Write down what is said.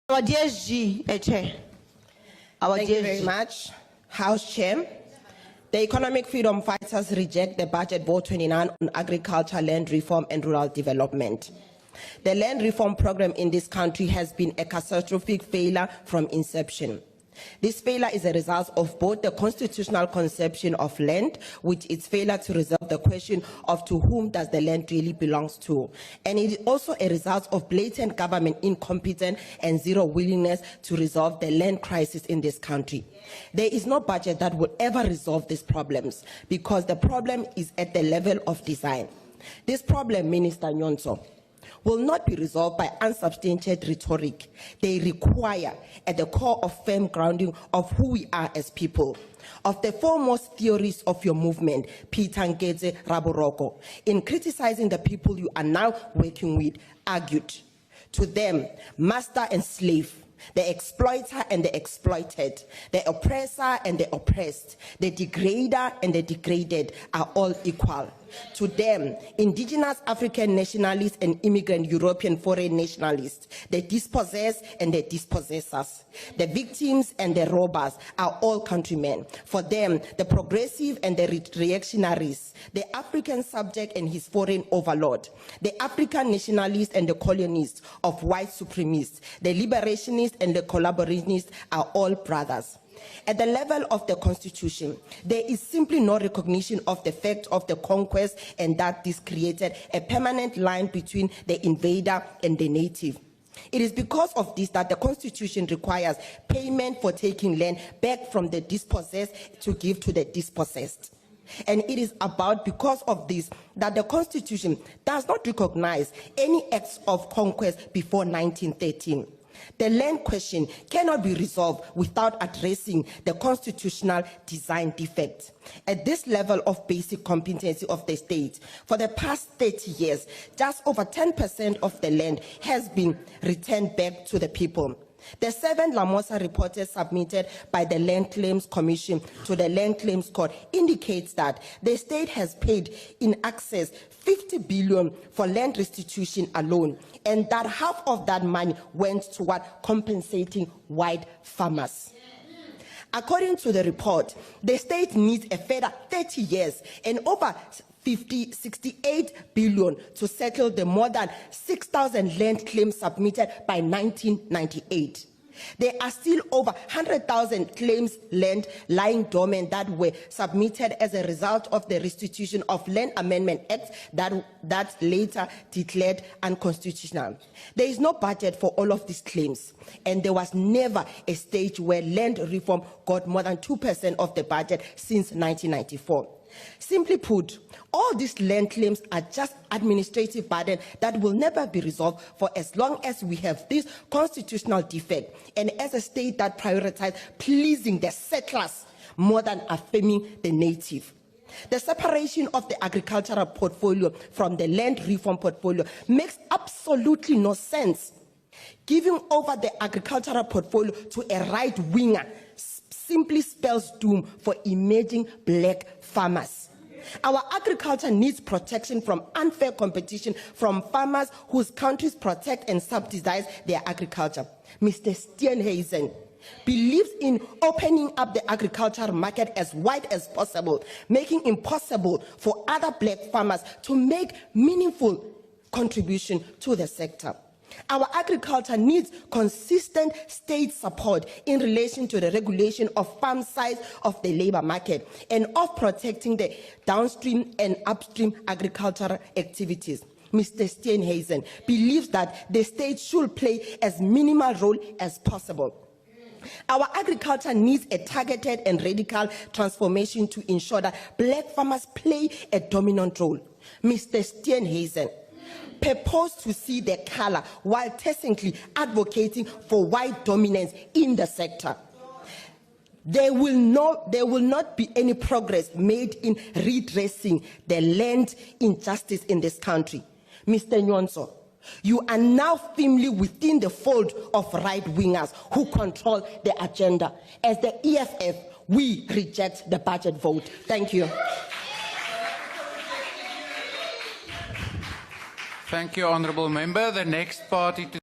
Our DSG, Chair. Thank you very much. House Chair, the Economic Freedom Fighters reject the Budget Vote 29 on agriculture, land reform and rural development. The land reform program in this country has been a catastrophic failure from inception. This failure is a result of both the constitutional conception of land, with its failure to resolve the question of to whom does the land really belongs to, and it is also a result of blatant government incompetence and zero willingness to resolve the land crisis in this country. There is no budget that will ever resolve these problems because the problem is at the level of design. This problem, Minister Nyonso, will not be resolved by unsubstantiated rhetoric. They require, at the core of firm grounding of who we are as people, of the foremost theories of your movement, Peter Ngeze Raboroko, in criticizing the people you are now working with, argued to them, master and slave, the exploiter and the exploited, the oppressor and the oppressed, the degrader and the degraded are all equal. To them, indigenous African nationalists and immigrant European foreign nationalists, the dispossessed and the dispossessors, the victims and the robbers are all countrymen. For them, the progressive and the reactionaries, the African subject and his foreign overlord, the African nationalists and the colonists of white supremacists, the liberationists and the collaborationists are all brothers. At the level of the Constitution, there is simply no recognition of the fact of the conquest, and that this created a permanent line between the invader and the native. It is because of this that the Constitution requires payment for taking land back from the dispossessed to give to the dispossessed. And it is because of this that the Constitution does not recognize any acts of conquest before 1913. The land question cannot be resolved without addressing the constitutional design defect. At this level of basic competency of the state, for the past 30 years, just over 10% of the land has been returned back to the people. The 7 Lamosa reports submitted by the Land Claims Commission to the Land Claims Court indicates that the state has paid in excess 50 billion for land restitution alone, and that half of that money went toward compensating white farmers. According to the report, the state needs a further 30 years and over 68 billion to settle the more than 6,000 land claims submitted by 1998. There are still over 100,000 claims land lying dormant that were submitted as a result of the Restitution of Land Amendment Act that later declared unconstitutional. There is no budget for all of these claims, and there was never a stage where land reform got more than 2% of the budget since 1994. Simply put, all these land claims are just administrative burden that will never be resolved for as long as we have this constitutional defect, and as a state that prioritizes pleasing the settlers more than affirming the native. The separation of the agricultural portfolio from the land reform portfolio makes absolutely no sense. Giving over the agricultural portfolio to a right-winger simply spells doom for emerging black farmers. Our agriculture needs protection from unfair competition from farmers whose countries protect and subsidize their agriculture. Mr. Steenhuisen believes in opening up the agricultural market as wide as possible, making it impossible for other black farmers to make meaningful contribution to the sector. Our agriculture needs consistent state support in relation to the regulation of farm size of the labor market and of protecting the downstream and upstream agricultural activities. Mr. Steenhuisen believes that the state should play as minimal role as possible. Our agriculture needs a targeted and radical transformation to ensure that black farmers play a dominant role. Mr. Steenhuisen purpose to see the color while tacitly advocating for white dominance in the sector. There will not be any progress made in redressing the land injustice in this country. Mr. Nyonso, you are now firmly within the fold of right-wingers who control the agenda. As the EFF, we reject the budget vote. Thank you. Thank you, Honourable Member. The next party to